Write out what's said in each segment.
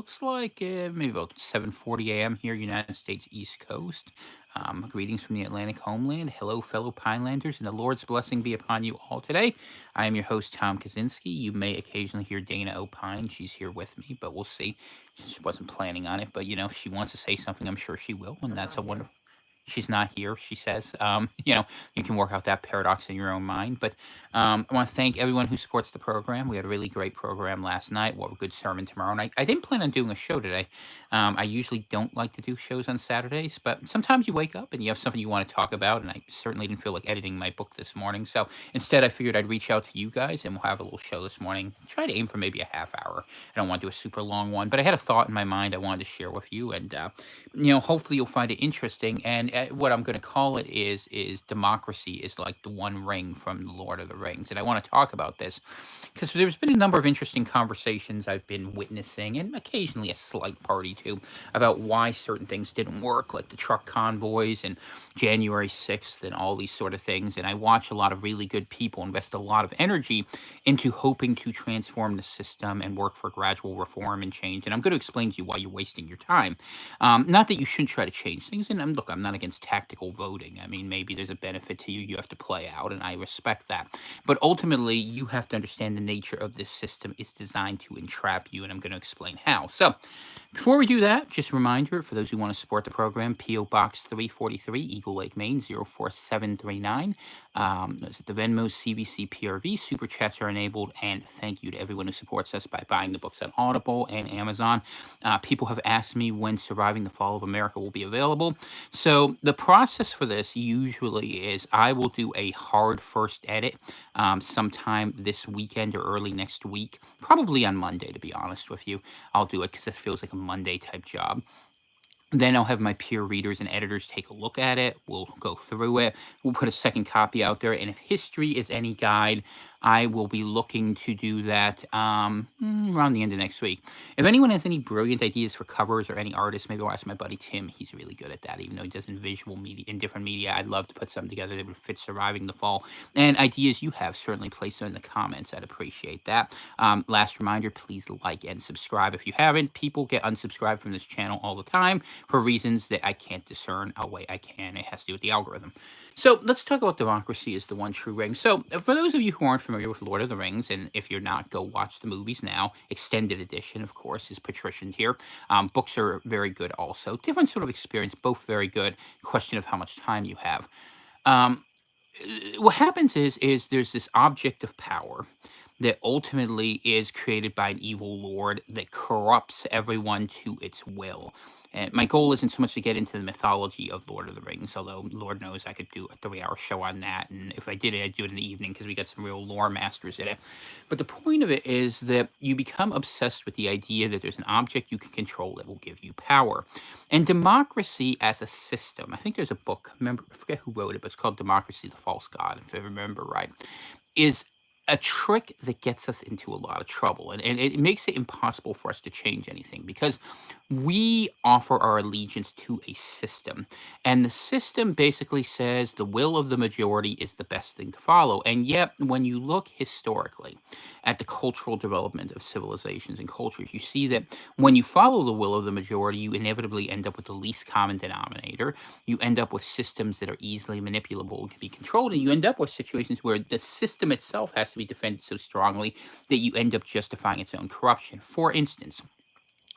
looks like maybe about 7:40 a.m. here, United States East Coast. Greetings from the Atlantic homeland. Hello, fellow Pinelanders, and the Lord's blessing be upon you all today. I am your host, Tom Kaczynski. You may occasionally hear Dana opine. She's here with me, but we'll see. She wasn't planning on it, but if she wants to say something, I'm sure she will, and I'm that's a not here. wonderful. She's not here, she says. You can work out that paradox in your own mind. But I want to thank everyone who supports the program. We had a really great program last night. What a good sermon tomorrow night. I didn't plan on doing a show today. I usually don't like to do shows on Saturdays, but sometimes you wake up and you have something you want to talk about. And I certainly didn't feel like editing my book this morning. So instead, I figured I'd reach out to you guys and we'll have a little show this morning. Try to aim for maybe a half hour. I don't want to do a super long one, but I had a thought in my mind I wanted to share with you. And hopefully you'll find it interesting. And what I'm going to call it is democracy is like the one ring from the Lord of the Rings. And I want to talk about this because there's been a number of interesting conversations I've been witnessing, and occasionally a slight party too, about why certain things didn't work, like the truck convoys and January 6th and all these sort of things. And I watch a lot of really good people invest a lot of energy into hoping to transform the system and work for gradual reform and change. And I'm going to explain to you why you're wasting your time. Not that you shouldn't try to change things. And look, I'm not against tactical voting. I mean, maybe there's a benefit to you. You have to play out, and I respect that. But ultimately, you have to understand the nature of this system is designed to entrap you, and I'm going to explain how. So, before we do that, just a reminder for those who want to support the program, P.O. Box 343, Eagle Lake, Maine, 04739. There's the Venmo, CVC, PRV. Super chats are enabled, and thank you to everyone who supports us by buying the books on Audible and Amazon. People have asked me when Surviving the Fall of America will be available. So the process for this usually is I will do a hard first edit sometime this weekend or early next week, probably on Monday, to be honest with you. I'll do it because it feels like a Monday type job. Then I'll have my peer readers and editors take a look at it. We'll go through it. We'll put a second copy out there. And if history is any guide, I will be looking to do that around the end of next week. If anyone has any brilliant ideas for covers or any artists, maybe I'll ask my buddy Tim. He's really good at that, even though he does in visual media, in different media. I'd love to put something together that would fit Surviving the Fall. And ideas you have, certainly place them in the comments. I'd appreciate that. Last reminder, please like and subscribe if you haven't. People get unsubscribed from this channel all the time for reasons that I can't discern. Oh, wait, I can. It has to do with the algorithm. So let's talk about democracy as the one true ring. So for those of you who aren't familiar with Lord of the Rings, and if you're not, go watch the movies now. Extended edition, of course, is patricianed here. Books are very good also. Different sort of experience, both very good. Question of how much time you have. Um, what happens is there's this object of power that ultimately is created by an evil lord that corrupts everyone to its will. And my goal isn't so much to get into the mythology of Lord of the Rings, although Lord knows I could do a 3 hour show on that. And if I did it, I'd do it in the evening because we got some real lore masters in it. But the point of it is that you become obsessed with the idea that there's an object you can control that will give you power. And democracy as a system, I think there's a book, remember, I forget who wrote it, but it's called Democracy, the False God, if I remember right, is a trick that gets us into a lot of trouble. And it makes it impossible for us to change anything because we offer our allegiance to a system. And the system basically says the will of the majority is the best thing to follow. And yet, when you look historically at the cultural development of civilizations and cultures, you see that when you follow the will of the majority, you inevitably end up with the least common denominator. You end up with systems that are easily manipulable and can be controlled. And you end up with situations where the system itself has to be defended so strongly that you end up justifying its own corruption. For instance,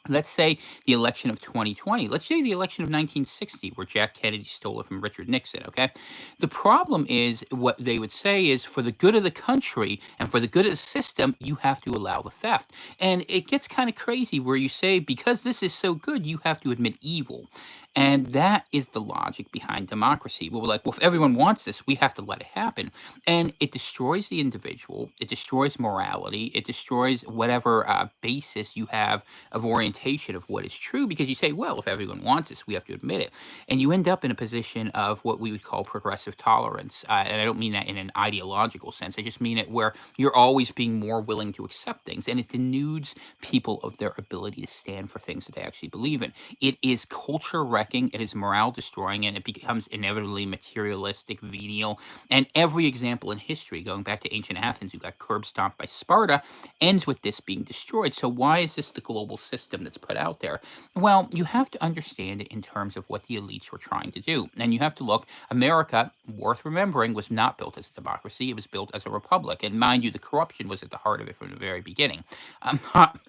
let's say the election of 2020. Let's say the election of 1960, where Jack Kennedy stole it from Richard Nixon, okay? The problem is what they would say is for the good of the country and for the good of the system, you have to allow the theft. And it gets kind of crazy where you say, because this is so good, you have to admit evil. And that is the logic behind democracy. We're like, well, if everyone wants this, we have to let it happen. And it destroys the individual, it destroys morality, it destroys whatever basis you have of orientation of what is true because you say, well, if everyone wants this, we have to admit it. And you end up in a position of what we would call progressive tolerance. And I don't mean that in an ideological sense. I just mean it where you're always being more willing to accept things. And it denudes people of their ability to stand for things that they actually believe in. It is culture wrecking, it is morale destroying, and it becomes inevitably materialistic, venial. And every example in history, going back to ancient Athens, who got curb stomped by Sparta, ends with this being destroyed. So why is this the global system that's put out there. Well, you have to understand it in terms of what the elites were trying to do. And you have to look, America, worth remembering, was not built as a democracy, it was built as a republic. And mind you, the corruption was at the heart of it from the very beginning. I'm not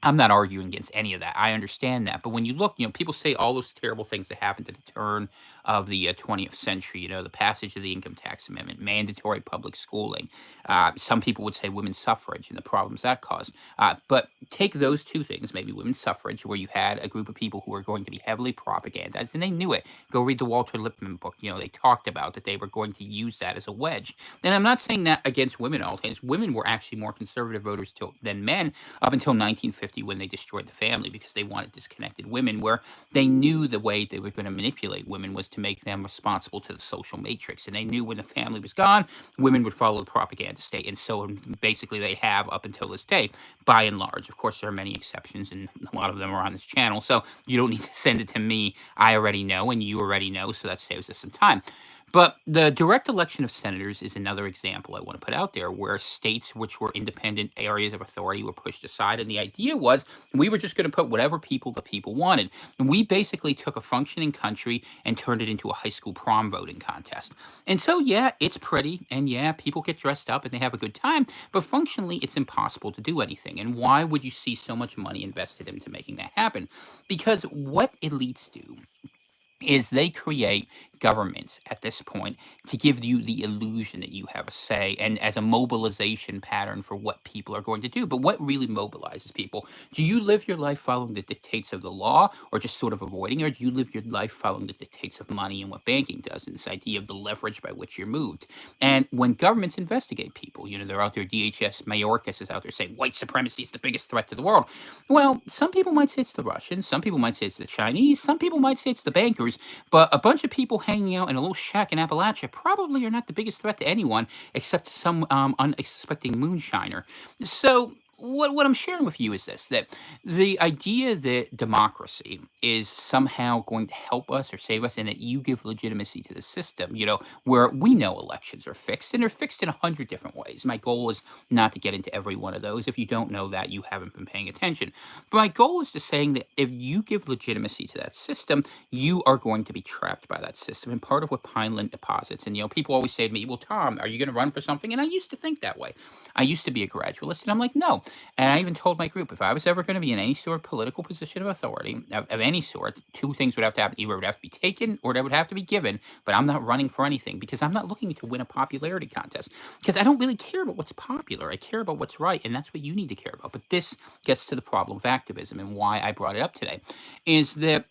I'm not arguing against any of that. I understand that. But when you look, people say all those terrible things that happened at the turn of the 20th century, the passage of the Income Tax Amendment, mandatory public schooling. Some people would say women's suffrage and the problems that caused. But take those two things, maybe women's suffrage, where you had a group of people who were going to be heavily propagandized, and they knew it. Go read the Walter Lippmann book. They talked about that they were going to use that as a wedge. And I'm not saying that against women all the time. Women were actually more conservative voters than men up until 1950 when they destroyed the family because they wanted disconnected women, where they knew the way they were going to manipulate women was to make them responsible to the social matrix. And they knew when the family was gone, women would follow the propaganda state. And so basically they have up until this day, by and large. Of course, there are many exceptions, and a lot of them are on this channel. So you don't need to send it to me. I already know, and you already know, so that saves us some time. But the direct election of senators is another example I want to put out there where states which were independent areas of authority were pushed aside. And the idea was we were just going to put whatever people the people wanted. And we basically took a functioning country and turned it into a high school prom voting contest. And so, yeah, it's pretty. And yeah, people get dressed up and they have a good time. But functionally, it's impossible to do anything. And why would you see so much money invested into making that happen? Because what elites do is they create governments at this point to give you the illusion that you have a say and as a mobilization pattern for what people are going to do. But what really mobilizes people? Do you live your life following the dictates of the law or just sort of avoiding, or do you live your life following the dictates of money and what banking does and this idea of the leverage by which you're moved? And when governments investigate people, they're out there, DHS, Mayorkas is out there saying white supremacy is the biggest threat to the world. Well, some people might say it's the Russians, some people might say it's the Chinese, some people might say it's the bankers, but a bunch of people hanging out in a little shack in Appalachia probably are not the biggest threat to anyone except some unsuspecting moonshiner. So what I'm sharing with you is this, that the idea that democracy is somehow going to help us or save us and that you give legitimacy to the system, where we know elections are fixed and they're fixed in 100 different ways. My goal is not to get into every one of those. If you don't know that, you haven't been paying attention. But my goal is to saying that if you give legitimacy to that system, you are going to be trapped by that system. And part of what Pineland deposits, and people always say to me, well, Tom, are you going to run for something? And I used to think that way. I used to be a gradualist, and I'm like, no. And I even told my group, if I was ever going to be in any sort of political position of authority, of any sort, two things would have to happen. Either it would have to be taken or it would have to be given, but I'm not running for anything because I'm not looking to win a popularity contest because I don't really care about what's popular. I care about what's right, and that's what you need to care about. But this gets to the problem of activism and why I brought it up today, is that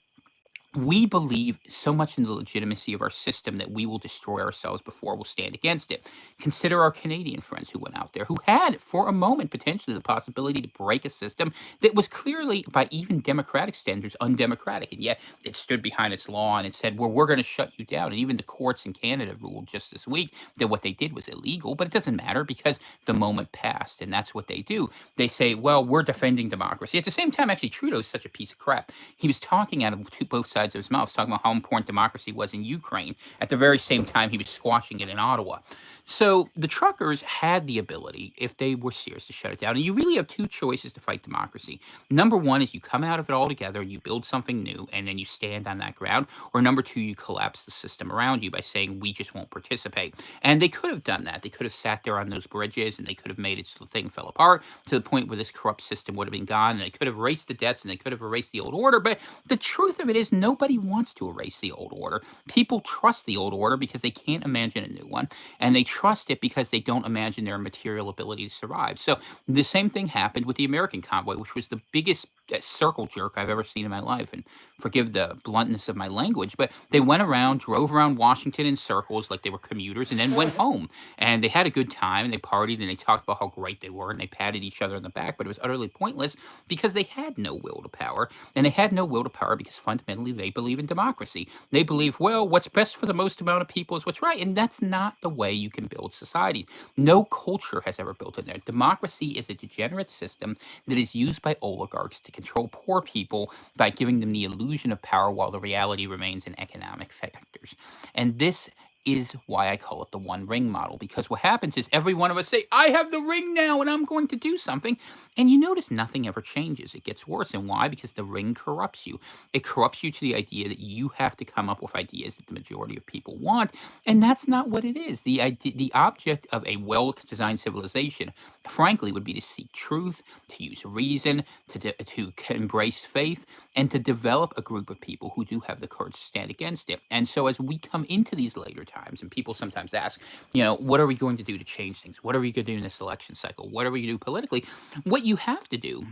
we believe so much in the legitimacy of our system that we will destroy ourselves before we'll stand against it. Consider our Canadian friends who went out there, who had, for a moment, potentially the possibility to break a system that was clearly, by even democratic standards, undemocratic. And yet it stood behind its law and it said, well, we're going to shut you down. And even the courts in Canada ruled just this week that what they did was illegal. But it doesn't matter because the moment passed. And that's what they do. They say, well, we're defending democracy. At the same time, actually, Trudeau's such a piece of crap. He was talking out of both sides of his mouth, talking about how important democracy was in Ukraine. At the very same time, he was squashing it in Ottawa. So the truckers had the ability, if they were serious, to shut it down. And you really have two choices to fight democracy. Number one is you come out of it all together and you build something new and then you stand on that ground. Or number two, you collapse the system around you by saying, we just won't participate. And they could have done that. They could have sat there on those bridges and they could have made it so the thing fell apart to the point where this corrupt system would have been gone. And they could have erased the debts and they could have erased the old order. But the truth of it is nobody wants to erase the old order. People trust the old order because they can't imagine a new one. And they trust it because they don't imagine their material ability to survive. So the same thing happened with the American convoy, which was the biggest circle jerk I've ever seen in my life. And forgive the bluntness of my language, but they went around, drove around Washington in circles like they were commuters, and then went home. And they had a good time, and they partied, and they talked about how great they were, and they patted each other on the back, but it was utterly pointless because they had no will to power. And they had no will to power because fundamentally they believe in democracy. They believe, well, what's best for the most amount of people is what's right. And that's not the way you can build society. No culture has ever built in there. Democracy is a degenerate system that is used by oligarchs to control poor people by giving them the illusion of power while the reality remains in economic factors. And this is why I call it the one ring model, because what happens is every one of us say, I have the ring now and I'm going to do something. And you notice nothing ever changes. It gets worse. And why? Because the ring corrupts you. It corrupts you to the idea that you have to come up with ideas that the majority of people want. And that's not what it is. The object of a well designed civilization, frankly, would be to seek truth, to use reason, to embrace faith, and to develop a group of people who do have the courage to stand against it. And so as we come into these later times, and people sometimes ask, what are we going to do to change things? What are we going to do in this election cycle? What are we going to do politically? What you have to do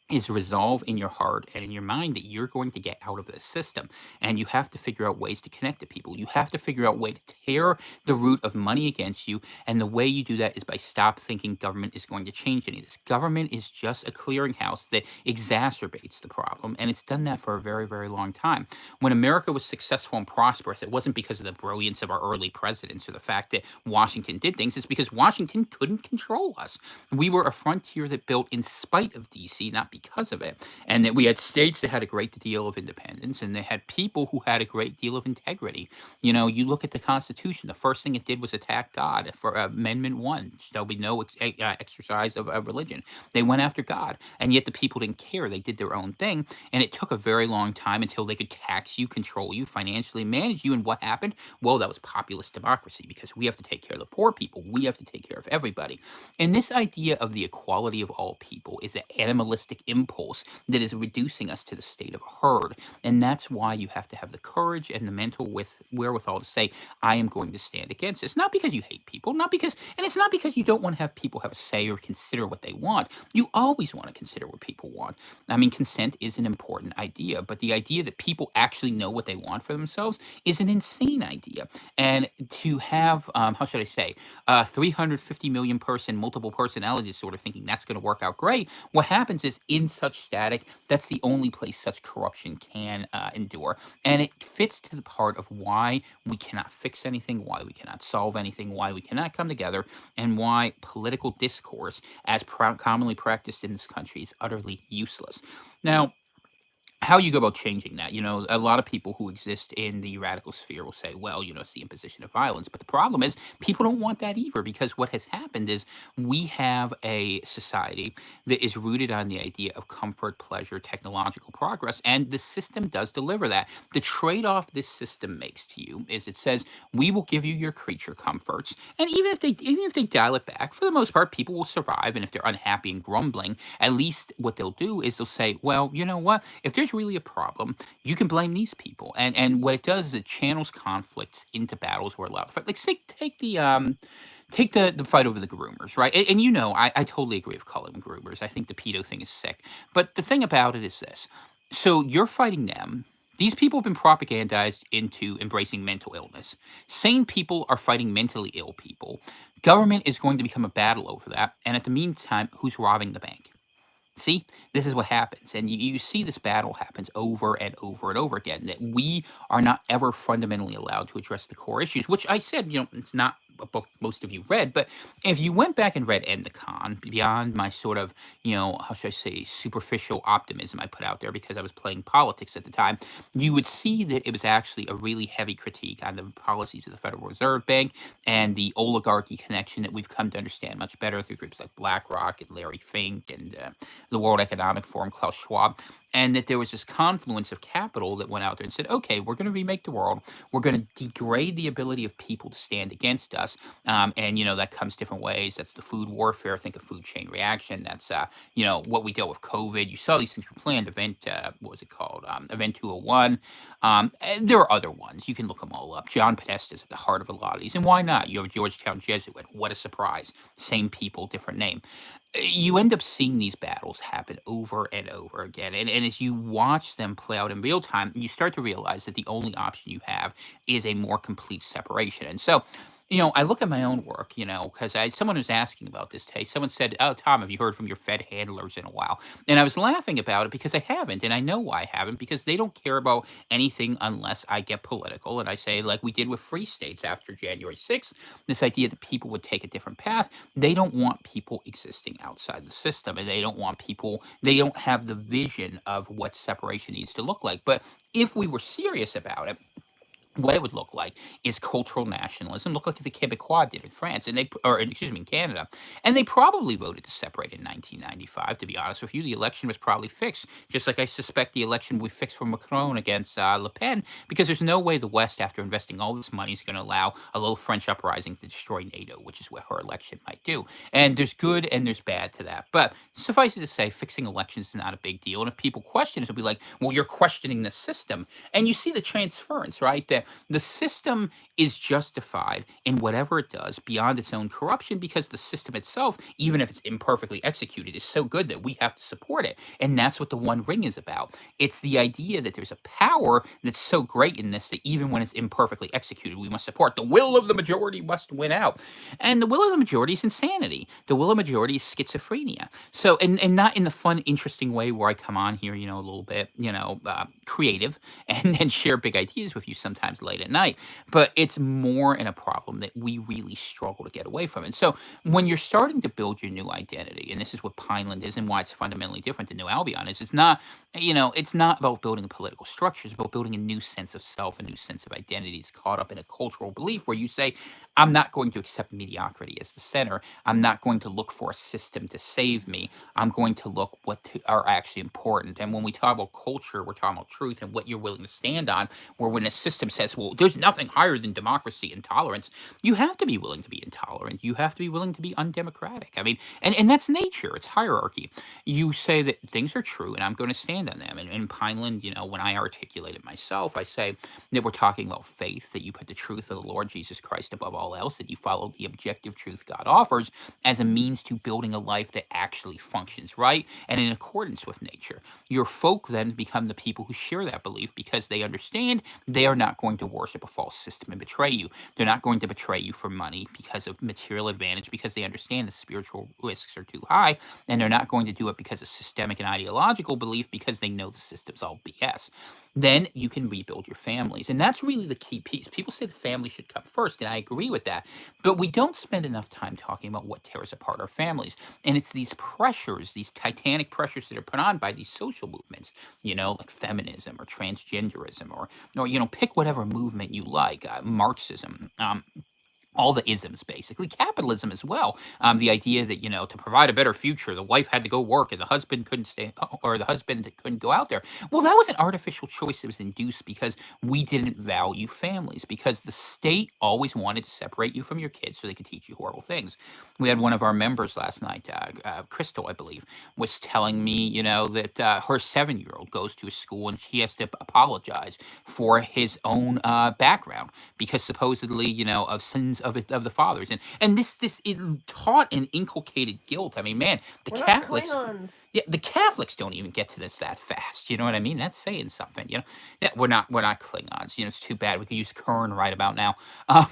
is resolve in your heart and in your mind that you're going to get out of this system, and you have to figure out ways to connect to people. You have to figure out a way to tear the root of money against you, and the way you do that is by stop thinking government is going to change any of this. Government is just a clearinghouse that exacerbates the problem, and it's done that for a very, very long time. When America was successful and prosperous, it wasn't because of the brilliance of our early presidents or the fact that Washington did things. It's because Washington couldn't control us. We were a frontier that built in spite of DC, not because of it. And that we had states that had a great deal of independence, and they had people who had a great deal of integrity. You look at the Constitution, the first thing it did was attack God for Amendment 1. There'll be no exercise of religion. They went after God, and yet the people didn't care. They did their own thing, and it took a very long time until they could tax you, control you, financially manage you. And what happened? Well, that was populist democracy, because we have to take care of the poor people. We have to take care of everybody. And this idea of the equality of all people is an animalistic impulse that is reducing us to the state of a herd. And that's why you have to have the courage and the mental wherewithal to say, I am going to stand against this. Not because you hate people, and it's not because you don't want to have people have a say or consider what they want. You always want to consider what people want. I mean, consent is an important idea, but the idea that people actually know what they want for themselves is an insane idea. And to have, how should I say, 350 million person, multiple personality disorder, thinking that's going to work out great. What happens is, in such static, that's the only place such corruption can endure. And it fits to the part of why we cannot fix anything, why we cannot solve anything, why we cannot come together, and why political discourse, as commonly practiced in this country, is utterly useless. Now, how you go about changing that? A lot of people who exist in the radical sphere will say, well, it's the imposition of violence. But the problem is, people don't want that either, because what has happened is we have a society that is rooted on the idea of comfort, pleasure, technological progress, and the system does deliver that. The trade-off this system makes to you is it says, we will give you your creature comforts, and even if they dial it back, for the most part, people will survive. And if they're unhappy and grumbling, at least what they'll do is they'll say, well, you know what? If there's really a problem, you can blame these people. And what it does is it channels conflicts into battles we're allowed to fight. Like, say, take the fight over the groomers, right? And I totally agree with calling them groomers. I think the pedo thing is sick. But the thing about it is this. So you're fighting them. These people have been propagandized into embracing mental illness. Sane people are fighting mentally ill people. Government is going to become a battle over that. And at the meantime, who's robbing the bank? See, this is what happens. And you see this battle happens over and over and over again, that we are not ever fundamentally allowed to address the core issues, which I said, it's not a book most of you read, but if you went back and read End the Con, beyond my sort of, how should I say, superficial optimism I put out there because I was playing politics at the time, you would see that it was actually a really heavy critique on the policies of the Federal Reserve Bank and the oligarchy connection that we've come to understand much better through groups like BlackRock and Larry Fink and the World Economic Forum, Klaus Schwab, and that there was this confluence of capital that went out there and said, okay, we're going to remake the world. We're going to degrade the ability of people to stand against us. And, that comes different ways. That's the food warfare. Think of food chain reaction. That's, what we dealt with COVID. You saw these things were planned. What was it called? Event 201. And there are other ones. You can look them all up. John Podesta is at the heart of a lot of these. And why not? You have a Georgetown Jesuit. What a surprise. Same people, different name. You end up seeing these battles happen over and over again. And as you watch them play out in real time, you start to realize that the only option you have is a more complete separation. And so, I look at my own work, because someone was asking about this today. Someone said, oh, Tom, have you heard from your Fed handlers in a while? And I was laughing about it because I haven't. And I know why I haven't, because they don't care about anything unless I get political. And I say, like we did with free states after January 6th, this idea that people would take a different path. They don't want people existing outside the system. And they don't have the vision of what separation needs to look like. But if we were serious about it, what it would look like is cultural nationalism, look like the Quebecois did in France, and or excuse me, in Canada, and they probably voted to separate in 1995. To be honest with you, the election was probably fixed, just like I suspect the election we fixed for Macron against Le Pen, because there's no way the West, after investing all this money, is going to allow a little French uprising to destroy NATO, which is what her election might do. And there's good and there's bad to that. But suffice it to say, fixing elections is not a big deal. And if people question it, it'll be like, well, you're questioning the system. And you see the transference, right? The system is justified in whatever it does beyond its own corruption because the system itself, even if it's imperfectly executed, is so good that we have to support it. And that's what the One Ring is about. It's the idea that there's a power that's so great in this that even when it's imperfectly executed, we must support. The will of the majority must win out. And the will of the majority is insanity. The will of the majority is schizophrenia. So, and not in the fun, interesting way where I come on here, a little bit, creative and share big ideas with you sometimes late at night, but it's more in a problem that we really struggle to get away from. And so when you're starting to build your new identity, and this is what Pineland is and why it's fundamentally different than New Albion is, it's not about building a political structure, it's about building a new sense of self, a new sense of identity. It's caught up in a cultural belief where you say, I'm not going to accept mediocrity as the center. I'm not going to look for a system to save me. I'm going to look are actually important. And when we talk about culture, we're talking about truth and what you're willing to stand on. Where when a system says, well, there's nothing higher than democracy and tolerance, you have to be willing to be intolerant. You have to be willing to be undemocratic. I mean, and that's nature. It's hierarchy. You say that things are true, and I'm going to stand on them. And in Pineland, when I articulate it myself, I say that we're talking about faith, that you put the truth of the Lord Jesus Christ above all else, that you follow the objective truth God offers as a means to building a life that actually functions right and in accordance with nature. Your folk then become the people who share that belief because they understand they are not going to worship a false system and betray you. They're not going to betray you for money because of material advantage, because they understand the spiritual risks are too high, and they're not going to do it because of systemic and ideological belief because they know the system's all BS. Then you can rebuild your families. And that's really the key piece. People say the family should come first, and I agree with that. But we don't spend enough time talking about what tears apart our families. And it's these pressures, these titanic pressures that are put on by these social movements, like feminism or transgenderism or pick whatever movement you like, Marxism. All the isms, basically capitalism as well. The idea that to provide a better future, the wife had to go work and the husband couldn't stay, or the husband couldn't go out there. Well, that was an artificial choice that was induced because we didn't value families, because the state always wanted to separate you from your kids so they could teach you horrible things. We had one of our members last night, Crystal, I believe, was telling me, that her 7-year-old goes to a school and she has to apologize for his own background because supposedly, of sins of the fathers, and this it taught and inculcated guilt. I mean, man, the We're not Catholics, Klingons. yeah, the Catholics don't even get to this that fast. You know what I mean? That's saying something. Yeah, we're not Klingons. It's too bad. We could use Kern right about now. Uh,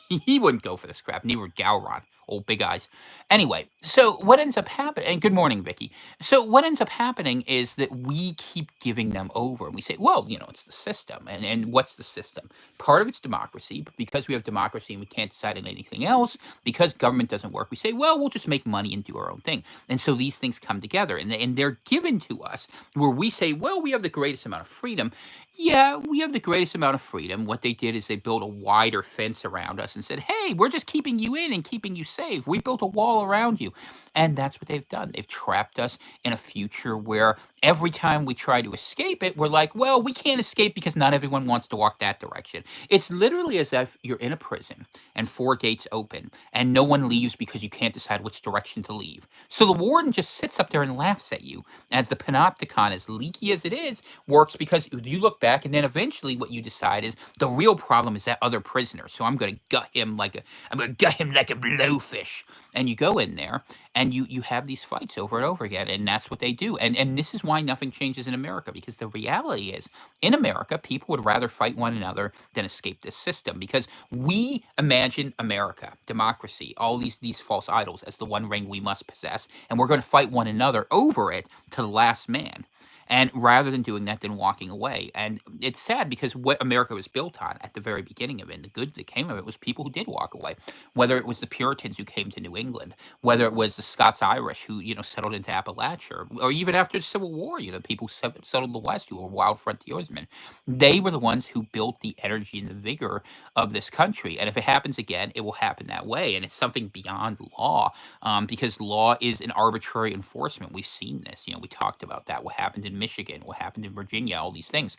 he wouldn't go for this crap. Neither would Gowron. Old big eyes. Anyway, so what ends up happening, and good morning, Vicky. So what ends up happening is that we keep giving them over and we say, well, it's the system. And what's the system? Part of it's democracy, but because we have democracy and we can't decide on anything else, because government doesn't work, we say, well, we'll just make money and do our own thing. And so these things come together and they're given to us where we say, well, we have the greatest amount of freedom. Yeah, we have the greatest amount of freedom. What they did is they built a wider fence around us and said, hey, we're just keeping you in and keeping you safe. We built a wall around you. And that's what they've done. They've trapped us in a future where every time we try to escape it, we're like, well, we can't escape because not everyone wants to walk that direction. It's literally as if you're in a prison and 4 gates open and no one leaves because you can't decide which direction to leave. So the warden just sits up there and laughs at you as the panopticon, as leaky as it is, works because you look back and then eventually what you decide is the real problem is that other prisoner. So I'm going to gut him like a blowfish. And you go in there and you have these fights over and over again, and that's what they do. And this is why nothing changes in America, because the reality is in America people would rather fight one another than escape this system, because we imagine America, democracy, all these false idols as the one ring we must possess, and we're going to fight one another over it to the last man. And rather than doing that, then walking away. And it's sad because what America was built on at the very beginning of it, and the good that came of it, was people who did walk away. Whether it was the Puritans who came to New England, whether it was the Scots-Irish who, settled into Appalachia, or even after the Civil War, people settled in the West who were wild frontiersmen. They were the ones who built the energy and the vigor of this country. And if it happens again, it will happen that way. And it's something beyond law, because law is an arbitrary enforcement. We've seen this. We talked about that. What happened in Michigan? What happened in Virginia? All these things.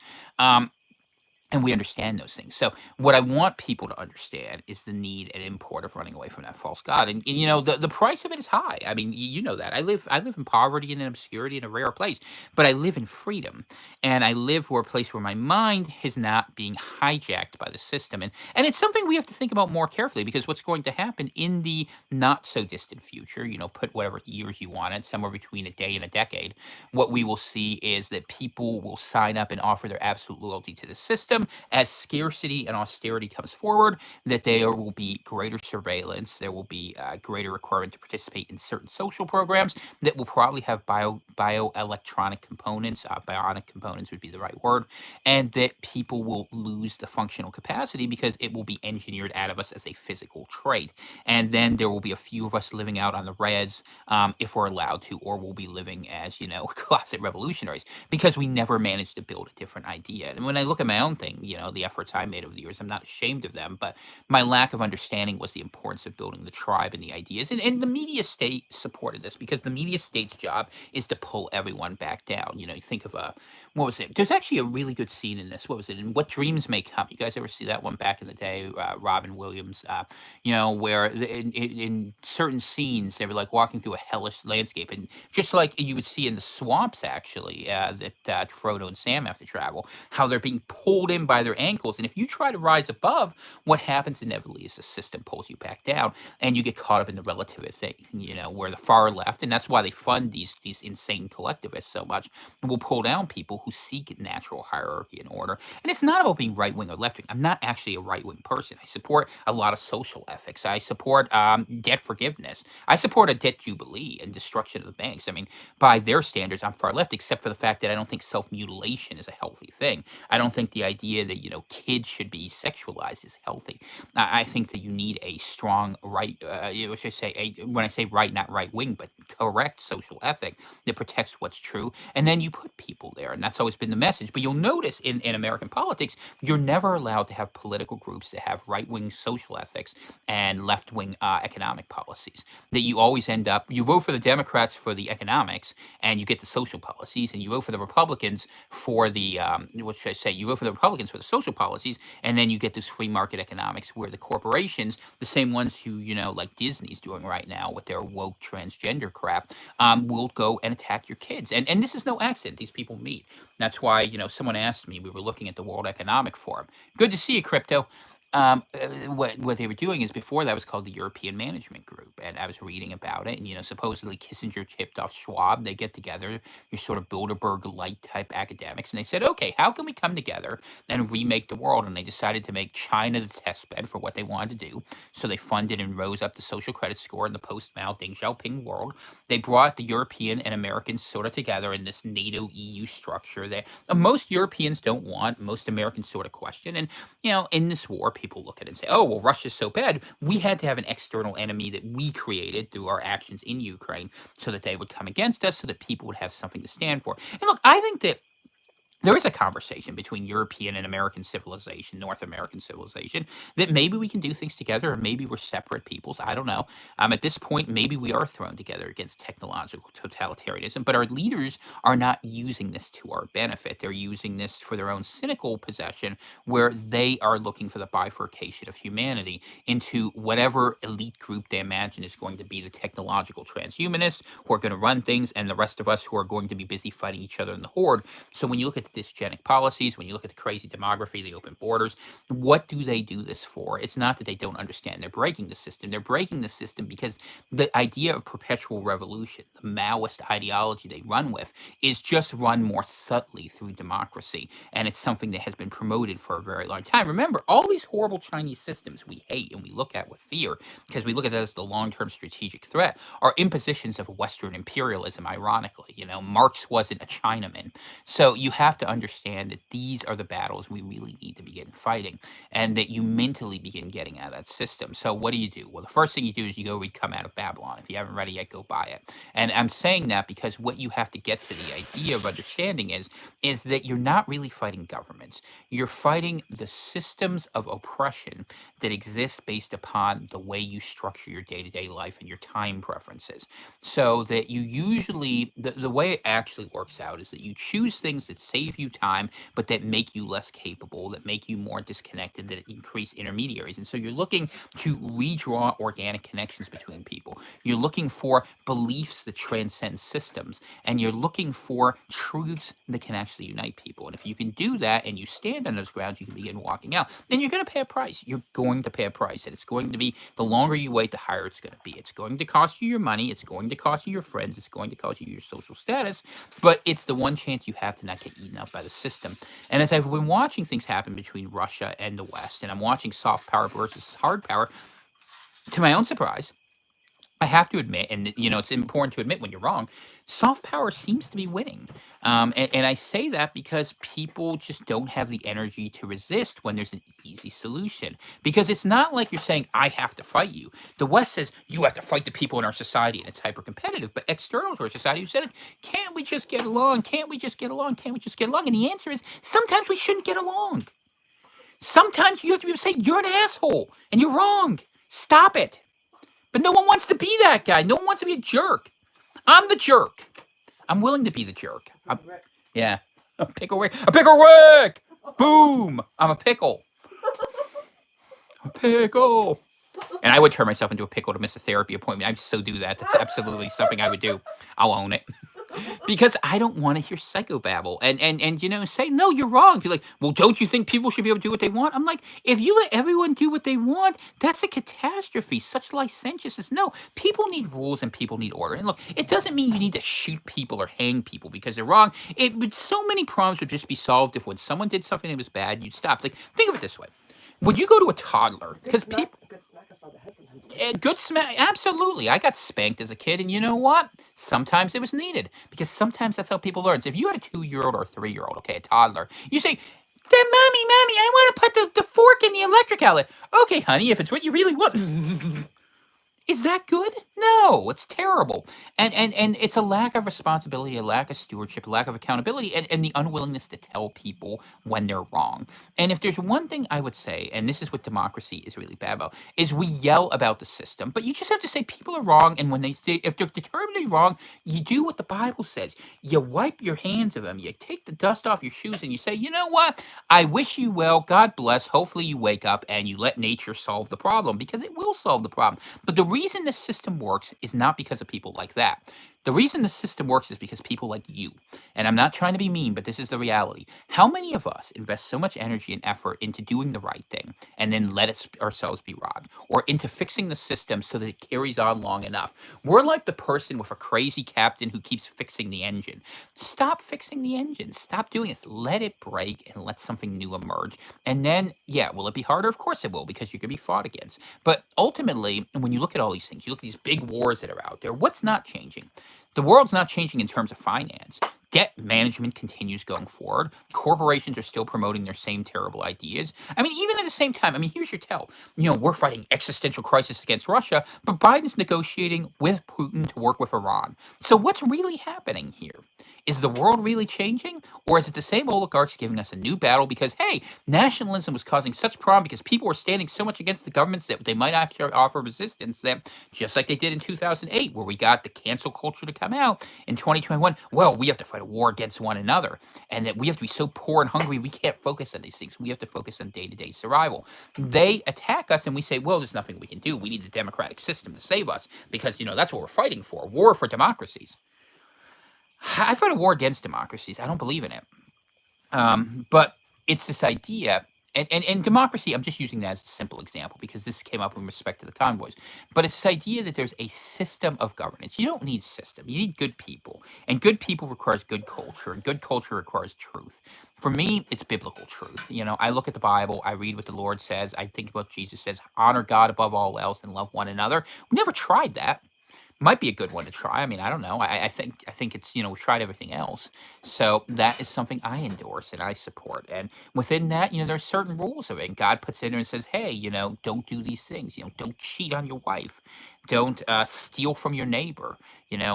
And we understand those things. So what I want people to understand is the need and import of running away from that false god. And the price of it is high. I mean, you know that. I live in poverty and in obscurity in a rare place, but I live in freedom. And I live for a place where my mind is not being hijacked by the system. And it's something we have to think about more carefully, because what's going to happen in the not so distant future, put whatever years you want it, somewhere between a day and a decade, what we will see is that people will sign up and offer their absolute loyalty to the system. As scarcity and austerity comes forward, that there will be greater surveillance, there will be greater requirement to participate in certain social programs that will probably have bioelectronic components. Bionic components would be the right word. And that people will lose the functional capacity because it will be engineered out of us as a physical trait. And then there will be a few of us living out on the res, if we're allowed to, or we'll be living as, closet revolutionaries, because we never managed to build a different idea. And when I look at my own thing, the efforts I made over the years, I'm not ashamed of them, but my lack of understanding was the importance of building the tribe and the ideas. And the media state supported this, because the media state's job is to pull everyone back down. You think of what was it? There's actually a really good scene in this. What was it? In What Dreams May Come. You guys ever see that one back in the day? Robin Williams, where in certain scenes they were like walking through a hellish landscape, and just like you would see in the swamps, actually, that Frodo and Sam have to travel, how they're being pulled in by their ankles. And if you try to rise above, what happens inevitably is the system pulls you back down, and you get caught up in the relative thing, where the far left, and that's why they fund these insane collectivists so much, will pull down people who seek natural hierarchy and order. And it's not about being right wing or left wing. I'm not actually a right wing person. I support a lot of social ethics. I support debt forgiveness. I support a debt jubilee and destruction of the banks. I mean, by their standards, I'm far left, except for the fact that I don't think self mutilation is a healthy thing. I don't think the idea that kids should be sexualized is healthy. I think that you need a strong right, what should I say? When I say right, not right wing, but correct social ethic that protects what's true, and then you put people there, and that's always been the message. But you'll notice in American politics, you're never allowed to have political groups that have right wing social ethics and left wing economic policies. That you always end up, you vote for the Democrats for the economics, and you get the social policies, and you vote for the Republicans for the what should I say? You vote for the Republicans for the social policies, and then you get this free market economics where the corporations, the same ones who like Disney's doing right now with their woke transgender crap, will go and attack your kids. And this is no accident. These people meet. That's why someone asked me. We were looking at the World Economic Forum. Good to see you, crypto. What they were doing is, before that was called the European Management Group, and I was reading about it. And supposedly Kissinger tipped off Schwab. They get together, your sort of Bilderberg light type academics, and they said, okay, how can we come together and remake the world? And they decided to make China the test bed for what they wanted to do. So they funded and rose up the social credit score in the post Mao Deng Xiaoping world. They brought the European and Americans sort of together in this NATO EU structure that most Europeans don't want, most Americans sort of question. And in this war, people look at it and say, oh, well, Russia's so bad. We had to have an external enemy that we created through our actions in Ukraine, so that they would come against us, so that people would have something to stand for. And look, I think that there is a conversation between European and American civilization, North American civilization, that maybe we can do things together, or maybe we're separate peoples. I don't know. At this point, maybe we are thrown together against technological totalitarianism, but our leaders are not using this to our benefit. They're using this for their own cynical possession, where they are looking for the bifurcation of humanity into whatever elite group they imagine is going to be the technological transhumanists who are going to run things, and the rest of us who are going to be busy fighting each other in the horde. So when you look at the dysgenic policies, when you look at the crazy demography, the open borders, what do they do this for? It's not that they don't understand they're breaking the system. They're breaking the system because the idea of perpetual revolution, the Maoist ideology they run with, is just run more subtly through democracy. And it's something that has been promoted for a very long time. Remember, all these horrible Chinese systems we hate and we look at with fear, because we look at that as the long-term strategic threat, are impositions of Western imperialism, ironically. Marx wasn't a Chinaman. So you have to to understand that these are the battles we really need to begin fighting, and that you mentally begin getting out of that system. So what do? Well, the first thing you do is you go read Come Out of Babylon. If you haven't read it yet, go buy it. And I'm saying that because what you have to get to the idea of understanding is that you're not really fighting governments. You're fighting the systems of oppression that exist based upon the way you structure your day-to-day life and your time preferences. So that you usually, the way it actually works out is that you choose things that save you time, but that make you less capable, that make you more disconnected, that increase intermediaries. And so you're looking to redraw organic connections between people. You're looking for beliefs that transcend systems, and you're looking for truths that can actually unite people. And if you can do that and you stand on those grounds, you can begin walking out. And you're going to pay a price. You're going to pay a price. And it's going to be, the longer you wait, the higher it's going to be. It's going to cost you your money. It's going to cost you your friends. It's going to cost you your social status. But it's the one chance you have to not get eaten up by the system. And as I've been watching things happen between Russia and the West, and I'm watching soft power versus hard power, to my own surprise, I have to admit, and it's important to admit when you're wrong, soft power seems to be winning. And I say that because people just don't have the energy to resist when there's an easy solution. Because it's not like you're saying, I have to fight you. The West says, you have to fight the people in our society, and it's hyper competitive. But external to our society, you said, can't we just get along? Can't we just get along? Can't we just get along? And the answer is, sometimes we shouldn't get along. Sometimes you have to be able to say, you're an asshole, and you're wrong. Stop it. But no one wants to be that guy. No one wants to be a jerk. I'm the jerk. I'm willing to be the jerk. Yeah. A pickle Rick. A pickle Rick! Boom! I'm a pickle. A pickle. And I would turn myself into a pickle to miss a therapy appointment. I'd so do that. That's absolutely something I would do. I'll own it. Because I don't want to hear psychobabble and say, no, you're wrong. Be like, well, don't you think people should be able to do what they want? I'm like, if you let everyone do what they want, that's a catastrophe. Such licentiousness. No, people need rules and people need order. And look, it doesn't mean you need to shoot people or hang people because they're wrong. So many problems would just be solved if when someone did something that was bad, you'd stop. Like, think of it this way. Would you go to a toddler? Because people. Good smack upside the head sometimes. Good smack, absolutely. I got spanked as a kid, and you know what? Sometimes it was needed because sometimes that's how people learn. So if you had a 2-year-old or a 3-year-old, okay, a toddler, you say, mommy, I want to put the fork in the electric outlet. Okay, honey, if it's what you really want. Is that good? No, it's terrible. And it's a lack of responsibility, a lack of stewardship, a lack of accountability, and the unwillingness to tell people when they're wrong. And if there's one thing I would say, and this is what democracy is really bad about, is we yell about the system, but you just have to say people are wrong, and when they say, if they're determinedly wrong, you do what the Bible says. You wipe your hands of them, you take the dust off your shoes, and you say, you know what? I wish you well, God bless, hopefully you wake up and you let nature solve the problem, because it will solve the problem. But the reason this system works is not because of people like that. The reason the system works is because people like you. And I'm not trying to be mean, but this is the reality. How many of us invest so much energy and effort into doing the right thing and then let ourselves be robbed? Or into fixing the system so that it carries on long enough? We're like the person with a crazy captain who keeps fixing the engine. Stop fixing the engine. Stop doing it. Let it break and let something new emerge. And then, yeah, will it be harder? Of course it will, because you're going to be fought against. But ultimately, when you look at all these things, you look at these big wars that are out there, what's not changing? The world's not changing in terms of finance. Debt management continues going forward. Corporations are still promoting their same terrible ideas. I mean, even at the same time, here's your tell. We're fighting existential crisis against Russia, but Biden's negotiating with Putin to work with Iran. So what's really happening here? Is the world really changing? Or is it the same oligarchs giving us a new battle because, hey, nationalism was causing such problem because people were standing so much against the governments that they might actually offer resistance that, just like they did in 2008, where we got the cancel culture to come out in 2021, well, we have to fight a war against one another, and that we have to be so poor and hungry we can't focus on these things. We have to focus on day-to-day survival. They attack us and we say, well, there's nothing we can do. We need the democratic system to save us because, that's what we're fighting for. War for democracies. I fight a war against democracies. I don't believe in it. But it's this idea, and democracy, I'm just using that as a simple example because this came up in respect to the convoys. But it's this idea that there's a system of governance. You don't need system. You need good people. And good people requires good culture. And good culture requires truth. For me, it's biblical truth. I look at the Bible. I read what the Lord says. I think about what Jesus says. Honor God above all else and love one another. We never tried that. might be a good one to try. I mean, I don't know. I think it's we've tried everything else, so that is something I endorse and I support. And within that, there's certain rules of it. And God puts in there and says, hey, don't do these things. Don't cheat on your wife. Don't steal from your neighbor.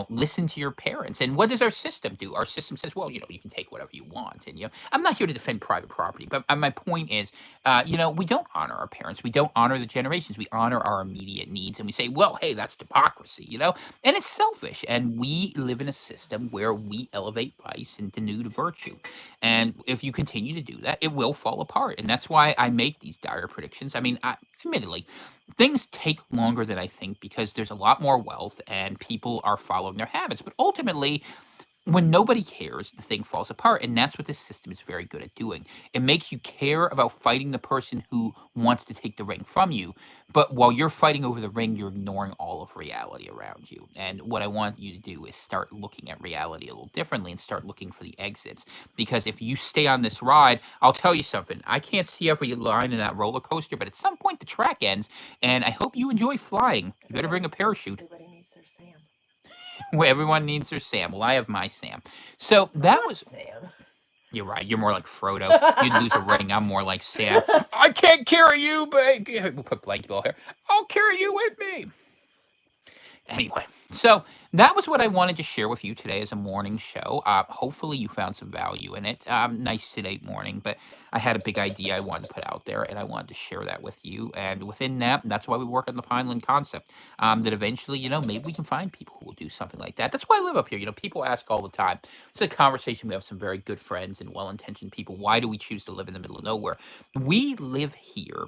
Listen to your parents. And what does our system do? Our system says, well, you can take whatever you want. And I'm not here to defend private property, but my point is, we don't honor our parents. We don't honor the generations. We honor our immediate needs, and we say, well, hey, that's democracy. And it's selfish. And we live in a system where we elevate vice and denude virtue. And if you continue to do that, it will fall apart. And that's why I make these dire predictions. I mean, admittedly, things take longer than I think because there's a lot more wealth and people are following their habits. But ultimately, when nobody cares, the thing falls apart. And that's what this system is very good at doing. It makes you care about fighting the person who wants to take the ring from you. But while you're fighting over the ring, you're ignoring all of reality around you. And what I want you to do is start looking at reality a little differently and start looking for the exits. Because if you stay on this ride, I'll tell you something. I can't see every line in that roller coaster, but at some point the track ends. And I hope you enjoy flying. You better bring a parachute. Everybody needs their Sam. Well, everyone needs their Sam. Well, I have my Sam. So that was. Sam. You're right. You're more like Frodo. You'd lose a ring. I'm more like Sam. I can't carry you, baby. We'll put blanket ball here. I'll carry you with me. Anyway, so that was what I wanted to share with you today as a morning show. Hopefully you found some value in it. Nice sedate morning, but I had a big idea I wanted to put out there, and I wanted to share that with you. And within that, that's why we work on the Pineland concept. That eventually, maybe we can find people who will do something like that. That's why I live up here. People ask all the time. It's a conversation we have some very good friends and well-intentioned people. Why do we choose to live in the middle of nowhere? We live here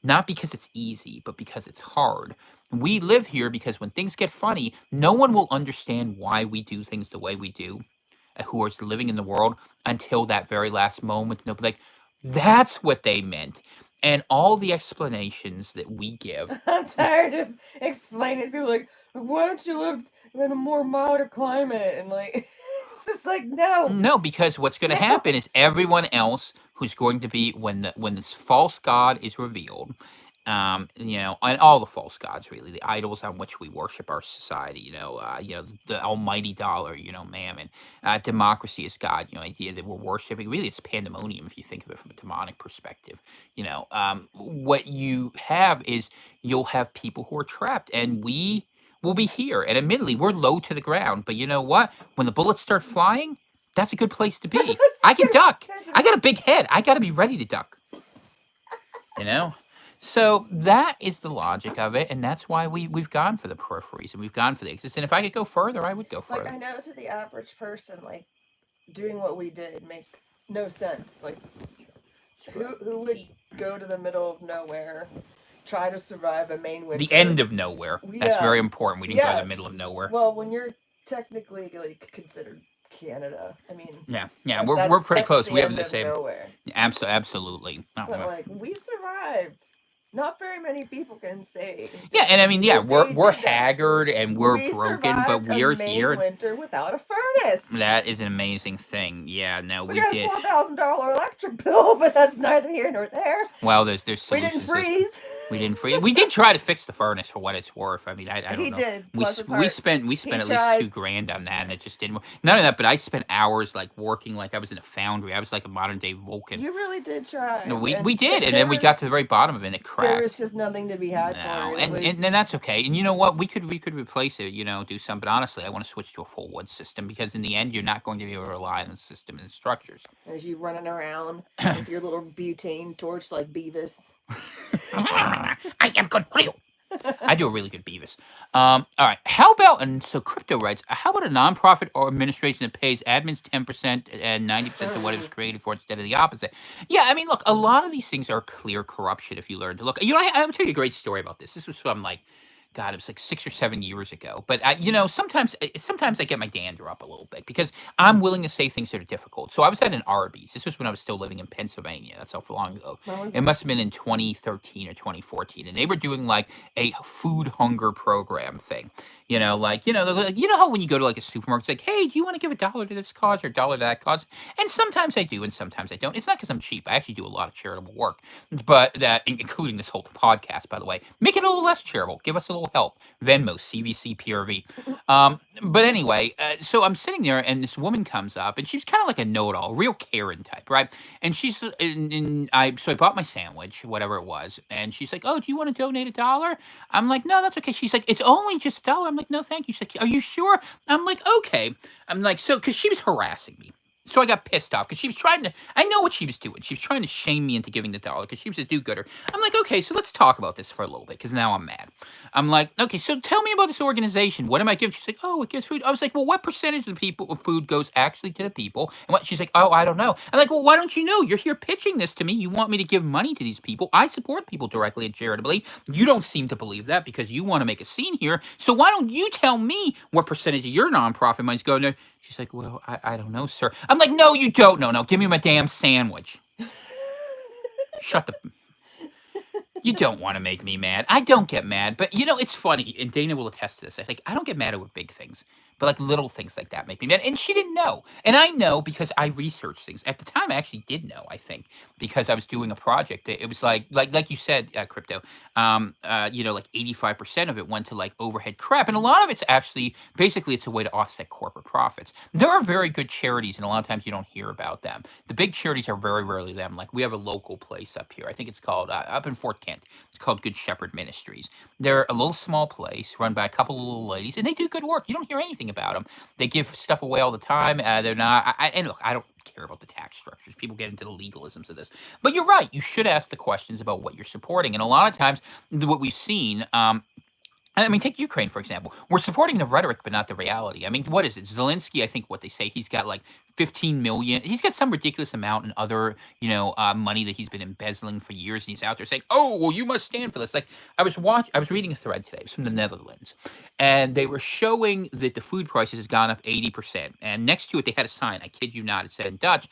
not because it's easy, but because it's hard. We live here because when things get funny, no one will understand why we do things the way we do, who is living in the world until that very last moment. And they'll be like, that's what they meant. And all the explanations that we give. I'm tired of explaining to people like, why don't you live in a more milder climate? And like, it's just like, no. No, because what's going to happen is everyone else who's going to be when this false god is revealed, and all the false gods, really, the idols on which we worship our society, the almighty dollar, mammon, democracy is God, idea that we're worshiping. Really, it's pandemonium if you think of it from a demonic perspective. What you have is you'll have people who are trapped, and we will be here. And admittedly, we're low to the ground, but you know what? When the bullets start flying, that's a good place to be. I can duck. I got a big head. I got to be ready to duck. So that is the logic of it, and that's why we've gone for the peripheries and we've gone for the exits. And if I could go further, I would go further. Like, I know to the average person, like, doing what we did makes no sense. Like, who would go to the middle of nowhere, try to survive a Maine winter? The end of nowhere. That's very important. We didn't go to the middle of nowhere. Well, when you're technically like considered Canada, I mean, yeah, we're pretty close. We have the same. Nowhere. Absolutely. But like, we survived. Not very many people can say. Yeah, and I mean, we're haggard and we're broken, but we're here. Winter without a furnace. That is an amazing thing. Yeah, no, we got did. a $4,000 electric bill, but that's neither here nor there. Well, there's we didn't freeze. We didn't freeze. We did try to fix the furnace for what it's worth. I mean, I don't know. He did. We spent at least $2,000 on that, and it just didn't work. None of that, but I spent hours like working like I was in a foundry. I was like a modern day Vulcan. You really did try. No, we did, and then we got to the very bottom of it, and it cracked. There was just nothing to be had for it. And that's okay. And you know what? We could replace it. Do something. But honestly, I want to switch to a full wood system because in the end, you're not going to be able to rely on the system and the structures. As you running around with your little butane torch like Beavis. I am good for you. I do a really good Beavis. All right. How about, and so Crypto writes, how about a nonprofit or administration that pays admins 10% and 90% of what it was created for instead of the opposite? Yeah, I mean, look, a lot of these things are clear corruption if you learn to look. I'll tell you a great story about this. This was from God, it was like 6 or 7 years ago. But sometimes I get my dander up a little bit because I'm willing to say things that are difficult. So I was at an Arby's. This was when I was still living in Pennsylvania. That's how long ago. It must have been in 2013 or 2014, and they were doing like a food hunger program thing. How when you go to like a supermarket, it's like, hey, do you want to give $1 to this cause or $1 to that cause? And sometimes I do, and sometimes I don't. It's not because I'm cheap. I actually do a lot of charitable work, but that including this whole podcast, by the way. Make it a little less charitable. Give us a little will help. Venmo, CVC, PRV. But anyway, so I'm sitting there, and this woman comes up, and she's kind of like a know-it-all, real Karen type, right? And so I bought my sandwich, whatever it was, and she's like, "Oh, do you want to donate $1?" I'm like, "No, that's okay." She's like, "It's only just $1." I'm like, "No, thank you." She's like, "Are you sure?" I'm like, "Okay." I'm like, so because she was harassing me. So I got pissed off because she was trying to. I know what she was doing. She was trying to shame me into giving the dollar because she was a do-gooder. I'm like, okay, so let's talk about this for a little bit because now I'm mad. I'm like, okay, so tell me about this organization. What am I giving? She's like, oh, it gives food. I was like, well, what percentage of the people of food goes actually to the people? And what? She's like, oh, I don't know. I'm like, well, why don't you know? You're here pitching this to me. You want me to give money to these people. I support people directly and charitably. You don't seem to believe that because you want to make a scene here. So why don't you tell me what percentage of your nonprofit money's going to? She's like, well, I don't know, sir. I'm like, no, you don't know. No, give me my damn sandwich. Shut the. You don't want to make me mad. I don't get mad, but it's funny, and Dana will attest to this. I think I don't get mad over big things, but like little things like that make me mad. And she didn't know, and I know because I researched things at the time. I actually did know. I think because I was doing a project. It was like you said, crypto. Like 85% of it went to like overhead crap, and a lot of it's actually basically it's a way to offset corporate profits. There are very good charities, and a lot of times you don't hear about them. The big charities are very rarely them. Like we have a local place up here. I think it's called up in Fort Kent. It's called Good Shepherd Ministries. They're a little small place run by a couple of little ladies, and they do good work. You don't hear anything about them. They give stuff away all the time. They're not. And look, I don't care about the tax structures. People get into the legalisms of this, but you're right. You should ask the questions about what you're supporting. And a lot of times, what we've seen. I mean, take Ukraine, for example. We're supporting the rhetoric, but not the reality. I mean, what is it? Zelensky, I think what they say, he's got like 15 million. He's got some ridiculous amount in other, money that he's been embezzling for years. And he's out there saying, oh, well, you must stand for this. Like I was reading a thread today. It was from the Netherlands. And they were showing that the food prices has gone up 80%. And next to it, they had a sign. I kid you not. It said in Dutch,